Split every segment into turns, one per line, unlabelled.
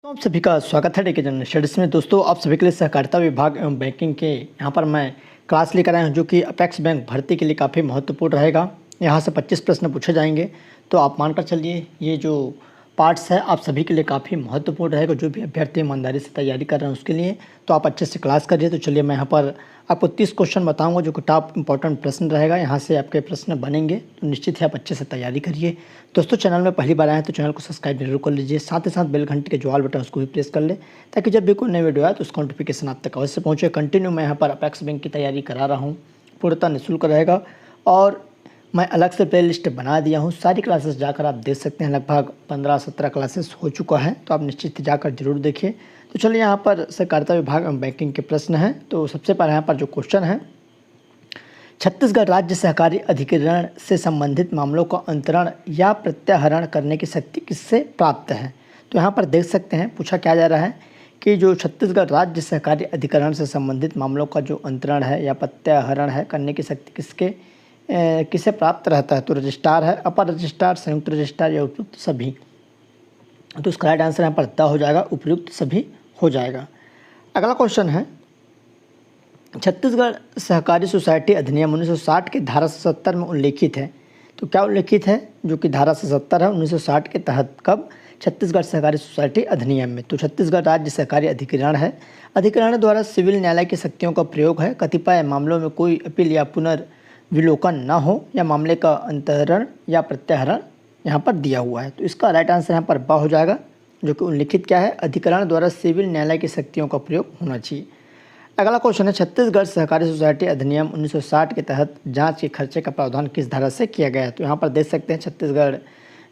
तो आप सभी का स्वागत है डेके जनरल स्टडीज़ में। दोस्तों, आप सभी के लिए सहकारिता विभाग एवं बैंकिंग के यहाँ पर मैं क्लास लेकर आया हूँ, जो कि अपेक्स बैंक भर्ती के लिए काफ़ी महत्वपूर्ण रहेगा। यहाँ से 25 प्रश्न पूछे जाएंगे, तो आप मानकर चलिए ये जो पार्ट्स है आप सभी के लिए काफ़ी महत्वपूर्ण रहेगा। जो भी अभ्यर्थी ईमानदारी से तैयारी कर रहे हैं उसके लिए, तो आप अच्छे से क्लास करिए। तो चलिए मैं यहाँ पर आपको 30 क्वेश्चन बताऊंगा, जो कि टॉप इंपॉर्टेंट प्रश्न रहेगा। यहाँ से आपके प्रश्न बनेंगे, तो निश्चित ही आप अच्छे से तैयारी करिए। दोस्तों, चैनल में पहली बार आए हैं तो चैनल को सब्सक्राइब जरूर कर लीजिए। साथ ही साथ बेल घंटे के जो ऑल बटन उसको भी प्रेस कर ले, ताकि जब भी कोई नई वीडियो आए तो उसका नोटिफिकेशन आप तक अवश्य पहुँचे। कंटिन्यू मैं यहाँ पर अपेक्स बैंक की तैयारी करा रहा हूँ, पूर्णतः निःशुल्क रहेगा। और मैं अलग से प्ले लिस्ट बना दिया हूँ, सारी क्लासेस जाकर आप देख सकते हैं। लगभग 15-17 क्लासेस हो चुका है, तो आप निश्चित ही जाकर जरूर देखिए। तो चलिए यहाँ पर सहकारिता विभाग एवं बैंकिंग के प्रश्न हैं। तो सबसे पहले यहाँ पर जो क्वेश्चन है, छत्तीसगढ़ राज्य सहकारी अधिकरण से संबंधित मामलों का अंतरण या प्रत्याहरण करने की शक्ति किससे प्राप्त है। तो यहाँ पर देख सकते हैं पूछा क्या जा रहा है कि जो छत्तीसगढ़ राज्य सहकारी अधिकरण से संबंधित मामलों का जो अंतरण है या प्रत्याहरण है करने की शक्ति किसे प्राप्त रहता है। तो रजिस्ट्रार है, अपर रजिस्ट्रार, संयुक्त रजिस्ट्रार या उपयुक्त सभी। तो इसका राइट आंसर यहाँ पर द हो जाएगा, उपयुक्त सभी हो जाएगा। अगला क्वेश्चन है, छत्तीसगढ़ सहकारी सोसाइटी अधिनियम 1960 की धारा 70 में उल्लेखित है। तो क्या उल्लेखित है, जो कि धारा 70 है 1960 के तहत। कब? छत्तीसगढ़ सहकारी सोसाइटी अधिनियम में। तो छत्तीसगढ़ राज्य सहकारी अधिकरण है। अधिकरण द्वारा सिविल न्यायालय की शक्तियों का प्रयोग है। कतिपय मामलों में कोई अपील या पुनर्विलोकन न हो, या मामले का अंतरण या प्रत्याहरण यहाँ पर दिया हुआ है। तो इसका राइट आंसर यहाँ पर ब हो जाएगा, जो कि उल्लिखित क्या है, अधिकरण द्वारा सिविल न्यायालय की शक्तियों का प्रयोग होना चाहिए। अगला क्वेश्चन है, छत्तीसगढ़ सहकारी सोसाइटी अधिनियम 1960 के तहत जांच के खर्चे का प्रावधान किस धारा से किया गया है। तो यहाँ पर देख सकते हैं छत्तीसगढ़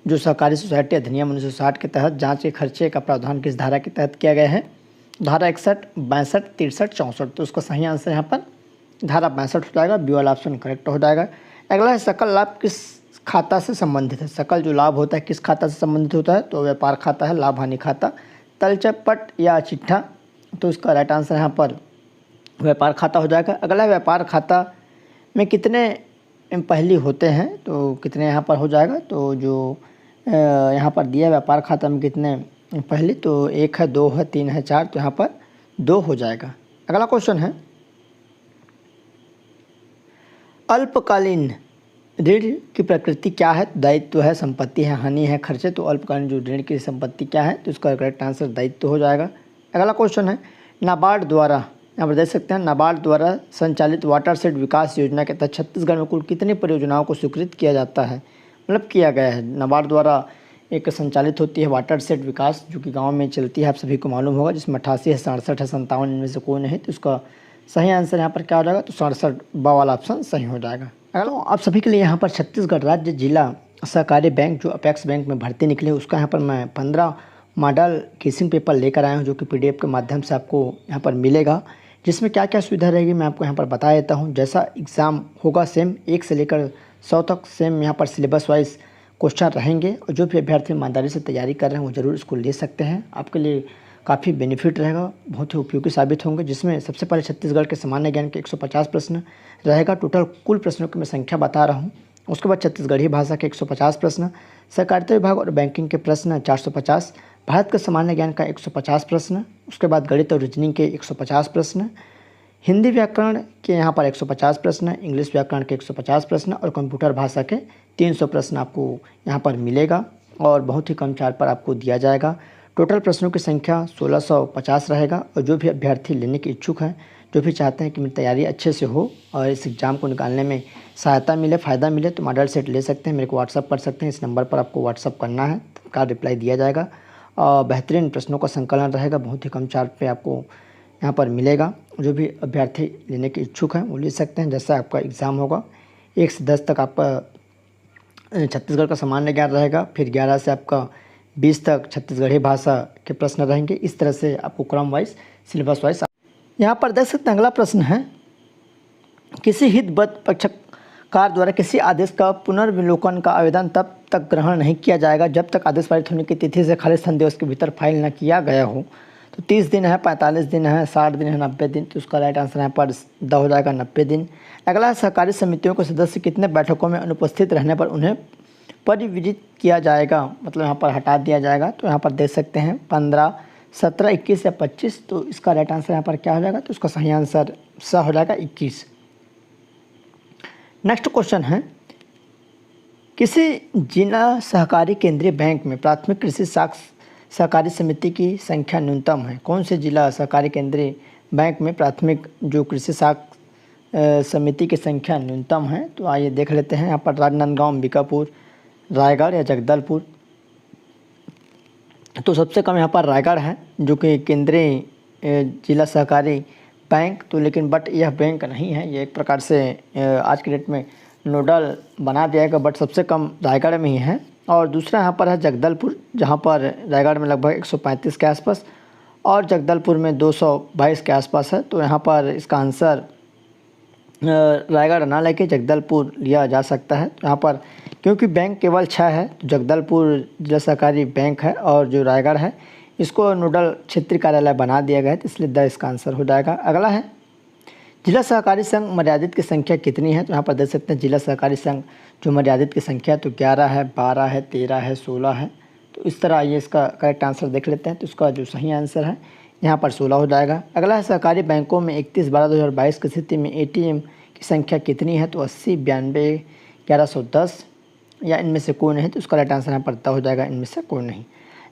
जो सहकारी सोसाइटी अधिनियम 1960 के तहत जांच के खर्चे का प्रावधान किस धारा के तहत किया गया है। धारा 61, 62, 63, 64। तो उसका सही आंसर यहाँ पर धारा 62 हो जाएगा। बी वाला ऑप्शन करेक्ट हो जाएगा। अगला है, सकल लाभ किस खाता से संबंधित है। सकल जो लाभ होता है किस खाता से संबंधित होता है। तो व्यापार खाता है, लाभ हानि खाता, तलचपट या चिट्ठा। तो इसका राइट आंसर यहाँ पर व्यापार खाता हो जाएगा। अगला व्यापार खाता में कितने पहली होते हैं, तो कितने यहाँ पर हो जाएगा। तो जो यहाँ पर दिया व्यापार खाता में कितने पहली, तो 1 है, 2 है, 3 है, 4। तो यहाँ पर 2 हो जाएगा। अगला क्वेश्चन है, अल्पकालीन ऋण की प्रकृति क्या है। दायित्व है, संपत्ति है, हानि है, खर्चे। तो अल्पकालीन जो ऋण की संपत्ति क्या है, तो इसका करेक्ट आंसर दायित्व हो जाएगा। अगला क्वेश्चन है, नाबार्ड द्वारा, यहाँ पर देख सकते हैं, नाबार्ड द्वारा संचालित वाटरशेड विकास योजना के तहत छत्तीसगढ़ में कुल कितनी परियोजनाओं को स्वीकृत किया जाता है, मतलब किया गया है। नाबार्ड द्वारा एक संचालित होती है वाटरशेड विकास, जो कि गाँव में चलती है, आप सभी को मालूम होगा, जिसमें 88 है, 67 है, 57 इनमें से कोई नहीं। तो इसका सही आंसर यहाँ पर क्या हो जाएगा, तो 67 ब वाला ऑप्शन सही हो जाएगा। अगला आप सभी के लिए यहाँ पर छत्तीसगढ़ राज्य जिला सहकारी बैंक जो अपेक्स बैंक में भर्ती निकले, उसका यहाँ पर मैं 15 मॉडल केसिंग पेपर लेकर आया हूँ, जो कि PDF के माध्यम से आपको यहाँ पर मिलेगा। जिसमें क्या क्या सुविधा रहेगी मैं आपको यहाँ पर बता देता हूँ। जैसा एग्ज़ाम होगा सेम 1 से लेकर 100 तक सेम यहाँ पर सिलेबस वाइज क्वेश्चन रहेंगे। और जो भी अभ्यर्थी ईमानदारी से तैयारी कर रहे हैं वो ज़रूर इसको ले सकते हैं। आपके लिए काफ़ी बेनिफिट रहेगा, बहुत ही उपयोगी साबित होंगे। जिसमें सबसे पहले छत्तीसगढ़ के सामान्य ज्ञान के 150 प्रश्न रहेगा। टोटल कुल प्रश्नों की मैं संख्या बता रहा हूँ। उसके बाद छत्तीसगढ़ी भाषा के 150 प्रश्न, सहकारिता विभाग और बैंकिंग के प्रश्न 450, भारत के सामान्य ज्ञान का 150 प्रश्न, उसके बाद गणित और रीजनिंग के 150 प्रश्न, हिंदी व्याकरण के यहाँ पर 150 प्रश्न, इंग्लिश व्याकरण के 150 प्रश्न और कंप्यूटर भाषा के 300 प्रश्न आपको यहाँ पर मिलेगा। और बहुत ही कम चार्ज पर आपको दिया जाएगा। टोटल प्रश्नों की संख्या 1650 रहेगा। और जो भी अभ्यर्थी लेने के इच्छुक हैं, जो भी चाहते हैं कि मेरी तैयारी अच्छे से हो और इस एग्ज़ाम को निकालने में सहायता मिले, फ़ायदा मिले, तो मॉडल सेट ले सकते हैं। मेरे को व्हाट्सअप कर सकते हैं। इस नंबर पर आपको व्हाट्सअप करना है, तत्काल रिप्लाई दिया जाएगा। और बेहतरीन प्रश्नों का संकलन रहेगा, बहुत ही कम चार्ज पे आपको यहाँ पर मिलेगा। जो भी अभ्यर्थी लेने के इच्छुक हैं वो ले सकते हैं। जैसा आपका एग्ज़ाम होगा 1 से 10 तक आपका छत्तीसगढ़ का सामान्य ज्ञान रहेगा, फिर 11 से आपका 20 तक छत्तीसगढ़ी भाषा के प्रश्न रहेंगे। इस तरह से आपको क्रम वाइज, सिलेबस वाइज। यहाँ पर देख सकते हैं, अगला प्रश्न है, किसी हितबद्ध पक्षकार द्वारा किसी आदेश का पुनर्विलोकन का आवेदन तब तक ग्रहण नहीं किया जाएगा जब तक आदेश पारित होने की तिथि से खालिस्तान दिवस के भीतर फाइल न किया गया हो। तो 30 दिन है, 45 दिन है, 60 दिन है, 90 दिन। तो उसका राइट आंसर यहाँ पर द हो जाएगा, 90 दिन। अगला, सहकारी समितियों के सदस्य कितने बैठकों में अनुपस्थित रहने पर उन्हें परिविजित किया जाएगा, मतलब यहाँ पर हटा दिया जाएगा। तो यहाँ पर देख सकते हैं 15, 17, 21 या 25, तो इसका राइट आंसर यहाँ पर क्या हो जाएगा, तो इसका सही आंसर स हो जाएगा 21। नेक्स्ट क्वेश्चन है, किसी जिला सहकारी केंद्रीय बैंक में प्राथमिक कृषि सहकारी समिति की संख्या न्यूनतम है। कौन से जिला सहकारी केंद्रीय बैंक में प्राथमिक जो कृषि समिति की संख्या न्यूनतम है, तो आइए देख लेते हैं। यहाँ पर राजनांदगांव, अंबिकापुर, रायगढ़ या जगदलपुर। तो सबसे कम यहाँ पर रायगढ़ है जो कि केंद्रीय जिला सहकारी बैंक, तो लेकिन बट यह बैंक नहीं है, ये एक प्रकार से आज के डेट में नोडल बना दिया गया, बट सबसे कम रायगढ़ में ही है। और दूसरा यहाँ पर है जगदलपुर, जहाँ पर रायगढ़ में लगभग 135 के आसपास और जगदलपुर में 222 के आसपास है। तो यहाँ पर इसका आंसर रायगढ़ ना लेके जगदलपुर लिया जा सकता है। तो यहाँ पर क्योंकि बैंक केवल 6 है, तो जगदलपुर जिला सहकारी बैंक है और जो रायगढ़ है इसको नोडल क्षेत्रीय कार्यालय बना दिया गया है, तो इसलिए द इसका आंसर हो जाएगा। अगला है, जिला सहकारी संघ मर्यादित की संख्या कितनी है। तो यहाँ पर देख सकते हैं जिला सहकारी संघ जो मर्यादित की संख्या तो 11 है, 12 है, 13 है, 16 है। तो इस तरह ये इसका करेक्ट आंसर देख लेते हैं। तो इसका जो सही आंसर है यहाँ पर 16 हो जाएगा। अगला है, सहकारी बैंकों में 31/12/2022 की स्थिति में ATM की संख्या कितनी है। तो 80, 92, 1110 या इनमें से कोई नहीं, तो उसका राइट आंसर यहाँ पर हो जाएगा इनमें से कोई नहीं।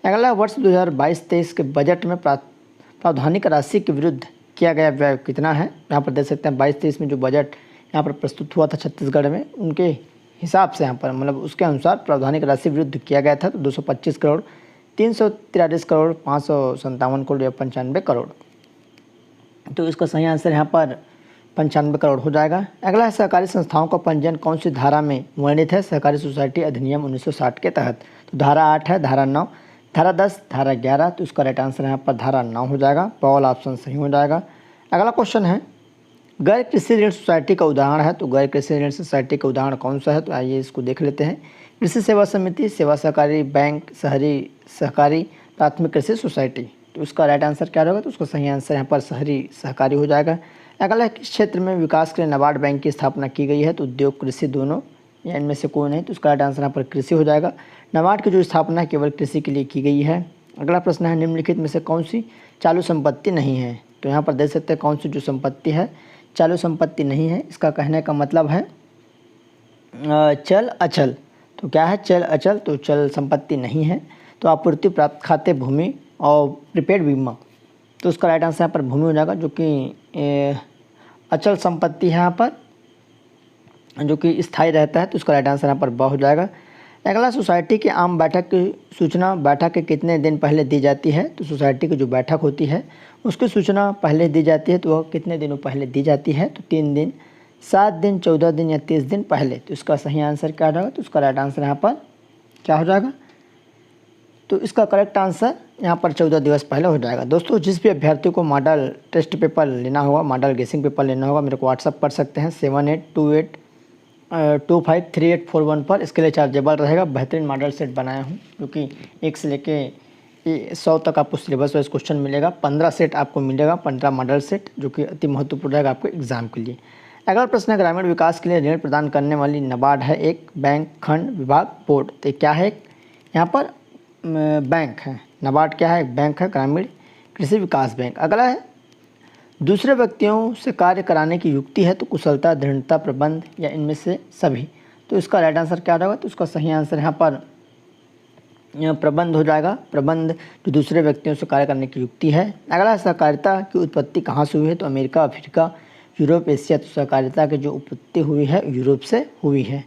अगला, वर्ष 2022-23 के बजट में प्रावधानिक राशि के विरुद्ध किया गया व्यय कितना है। यहाँ पर देख सकते हैं 22-23 में जो बजट यहाँ पर प्रस्तुत हुआ था छत्तीसगढ़ में, उनके हिसाब से यहाँ पर मतलब उसके अनुसार प्रावधानिक राशि विरुद्ध किया गया था। तो 225 करोड़, 343 करोड़, 557 करोड़ या 95 करोड़। तो इसका सही आंसर यहाँ पर 95 करोड़ हो जाएगा। अगला है, सहकारी संस्थाओं का पंजीयन कौन सी धारा में वर्णित है। सहकारी सोसाइटी अधिनियम 1960 के तहत। तो धारा 8 है, धारा 9, धारा 10, धारा 11। तो इसका राइट आंसर यहाँ पर धारा 9 हो जाएगा। पॉल ऑप्शन सही हो जाएगा। अगला क्वेश्चन है, गैर कृषि ऋण सोसाइटी का उदाहरण है। तो गैर कृषि ऋण सोसाइटी का उदाहरण कौन सा है, तो आइए इसको देख लेते हैं। कृषि सेवा समिति, सेवा सहकारी बैंक, शहरी सहकारी, प्राथमिक कृषि सोसाइटी। तो उसका राइट आंसर क्या होगा, तो उसका सही आंसर यहाँ पर शहरी सहकारी हो जाएगा। अगला, किस क्षेत्र में विकास के लिए नाबार्ड बैंक की स्थापना की गई है। तो उद्योग, कृषि दोनों या इनमें से कोई नहीं, तो उसका राइट आंसर यहाँ पर कृषि हो जाएगा। नाबार्ड की जो स्थापना है केवल कृषि के लिए की गई है। अगला प्रश्न है, निम्नलिखित में से कौन सी चालू संपत्ति नहीं है। तो यहाँ पर देख सकते हैं कौन सी जो संपत्ति है चालू संपत्ति नहीं है। इसका कहने का मतलब है चल अचल। तो क्या है, चल अचल, तो चल संपत्ति नहीं है। तो आपूर्ति, प्राप्त खाते, भूमि और प्रीपेड बीमा। तो उसका राइट आंसर यहाँ पर भूमि हो जाएगा, जो कि अचल संपत्ति है यहाँ पर, जो कि स्थायी रहता है। तो उसका राइट आंसर यहाँ पर ब हो जाएगा। अगला, सोसाइटी की आम बैठक की सूचना बैठक के कितने दिन पहले दी जाती है। तो सोसाइटी की जो बैठक होती है उसकी सूचना पहले दी जाती है, तो वह कितने दिनों पहले दी जाती है। तो 3 दिन, 7 दिन, 14 दिन या 30 दिन पहले। तो इसका सही आंसर क्या होगा, तो उसका राइट आंसर यहाँ पर क्या हो जाएगा, तो इसका करेक्ट आंसर यहाँ पर 14 दिवस पहले हो जाएगा। दोस्तों, जिस भी अभ्यर्थी को मॉडल टेस्ट पेपर लेना होगा, मॉडल गेसिंग पेपर लेना होगा, मेरे को व्हाट्सअप कर सकते हैं 7828253841 पर। इसके लिए चार्जेबल रहेगा। बेहतरीन मॉडल सेट बनाया हूँ, क्योंकि 1 से लेके 100 तक आपको सिलेबस वाइज क्वेश्चन मिलेगा। 15 सेट आपको मिलेगा, 15 मॉडल सेट, जो कि अति महत्वपूर्ण रहेगा आपके एग्जाम के लिए। अगला प्रश्न है, ग्रामीण विकास के लिए ऋण प्रदान करने वाली नाबार्ड है। एक बैंक, खंड, विभाग, बोर्ड। तो क्या है, यहाँ पर बैंक है। नाबार्ड क्या है, एक बैंक है, ग्रामीण कृषि विकास बैंक। अगला है, दूसरे व्यक्तियों से कार्य कराने की युक्ति है। तो कुशलता, दृढ़ता, प्रबंध या इनमें से सभी। तो इसका राइट आंसर क्या होगा, तो उसका सही आंसर यहाँ पर प्रबंध हो जाएगा। प्रबंध जो दूसरे व्यक्तियों से कार्य करने की युक्ति है। अगला, सहकारिता की उत्पत्ति कहाँ से हुई है। तो अमेरिका, अफ्रीका, यूरोप, एशिया। तो सहकारिता की जो उत्पत्ति हुई है यूरोप से हुई है।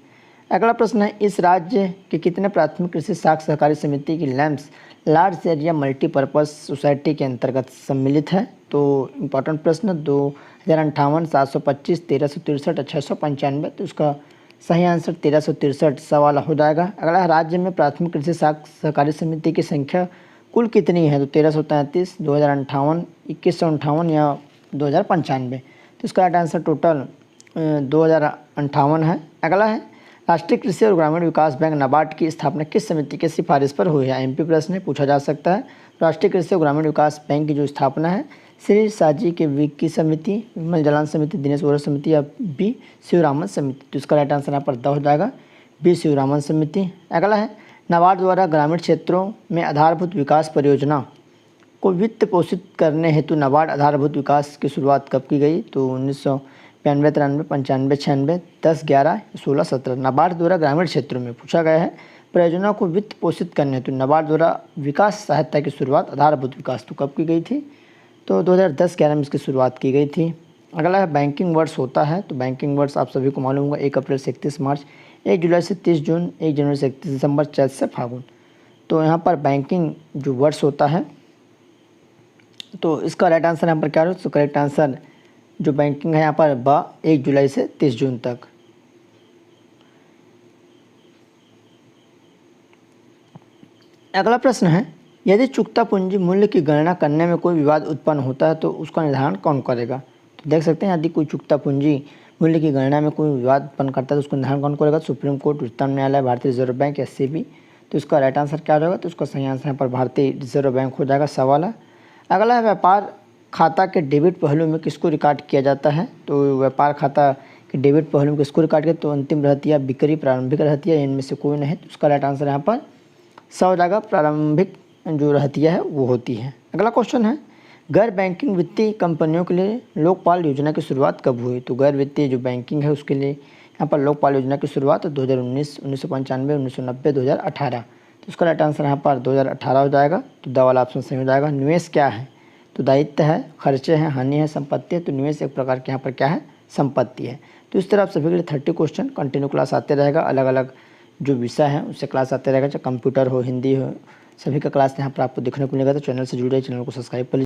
अगला प्रश्न है, इस राज्य के कितने प्राथमिक कृषि साख सहकारी समिति की lamps large area multipurpose society के अंतर्गत सम्मिलित है। तो इम्पॉर्टेंट प्रश्न, 2058, 725, 1363 और 695। तो उसका सही आंसर 1363 वाला हो जाएगा। अगला, राज्य में प्राथमिक कृषि साख सहकारी समिति की संख्या कुल कितनी है। तो 1333, 2058, 2158 या 2095। तो इसका राइट आंसर टोटल 2058 है। अगला है, राष्ट्रीय कृषि और ग्रामीण विकास बैंक नाबार्ड की स्थापना किस समिति के सिफारिश पर हुई है। एमपी प्रश्न पूछा जा सकता है। राष्ट्रीय कृषि और ग्रामीण विकास बैंक की जो स्थापना है श्री साजी के विक्की समिति, विमल जलान समिति, दिनेश बोरा समिति या बी शिवरामन समिति। तो इसका राइट आंसर यहाँ पर द हो जाएगा, बी शिवरामन समिति। अगला है, नाबार्ड द्वारा ग्रामीण क्षेत्रों में आधारभूत विकास परियोजना को वित्त पोषित करने हेतु नाबार्ड आधारभूत विकास की शुरुआत कब की गई? तो 1992, 93, 95, 96, 10, 11, 16, 17। नाबार्ड द्वारा ग्रामीण क्षेत्रों में पूछा गया है परियोजना को वित्त पोषित करने हेतु नाबार्ड द्वारा विकास सहायता की शुरुआत आधारभूत विकास तो कब की गई थी? तो 2010-11 में इसकी शुरुआत की गई थी। अगला है बैंकिंग वर्ष होता है, तो बैंकिंग वर्ष आप सभी को मालूम होगा 1 अप्रैल से 31 मार्च, 1 जुलाई से 30 जून, 1 जनवरी से 31 दिसंबर, चैत से फागुन। तो यहाँ पर बैंकिंग जो वर्ष होता है तो इसका राइट आंसर यहाँ पर क्या होगा? तो करेक्ट आंसर जो बैंकिंग है यहाँ पर 1 जुलाई से 30 जून तक। अगला प्रश्न है यदि चुकता पूंजी मूल्य की गणना करने में कोई विवाद उत्पन्न होता है तो उसका निर्धारण कौन करेगा? तो देख सकते हैं यदि कोई चुकता पूंजी मूल्य की गणना में कोई विवाद उत्पन्न करता है तो उसका निर्धारण कौन करेगा? सुप्रीम कोर्ट, उच्चतम न्यायालय, भारतीय रिजर्व बैंक या सेबी। तो इसका राइट आंसर क्या होगा? तो उसका सही आंसर यहाँ पर भारतीय रिजर्व बैंक हो जाएगा, सवाल। अगला है व्यापार खाता के डेबिट पहलू में किसको रिकॉर्ड किया जाता है? तो व्यापार खाता के डेबिट पहलू में किसको रिकॉर्ड किया? तो अंतिम रहतिया, बिक्री, प्रारंभिक रहतिया, इनमें से कोई नहीं। तो उसका राइट आंसर यहाँ पर हो जाएगा, प्रारंभिक जो रहतिया है वो होती है। अगला क्वेश्चन है गैर बैंकिंग वित्तीय कंपनियों के लिए लोकपाल योजना की शुरुआत कब हुई? तो गैर वित्तीय जो बैंकिंग है उसके लिए यहाँ पर लोकपाल योजना की शुरुआत 2019, 1995, 1990, 2018। तो उसका राइट आंसर यहाँ पर 2018 हो जाएगा। तो द वाला ऑप्शन सही हो जाएगा। निवेश क्या है? तो दायित्व है, खर्चे हैं, हानि है, संपत्ति है। तो निवेश एक प्रकार के यहाँ पर क्या है? संपत्ति है। तो इस तरह आप सभी के लिए 30 क्वेश्चन कंटिन्यू क्लास आते रहेगा, अलग अलग जो विषय है उससे क्लास आते रहेगा, चाहे कंप्यूटर हो, हिंदी हो, सभी का क्लास यहाँ पर आपको देखने को मिलेगा। तो चैनल से जुड़े, चैनल को सब्सक्राइब कर लीजिए।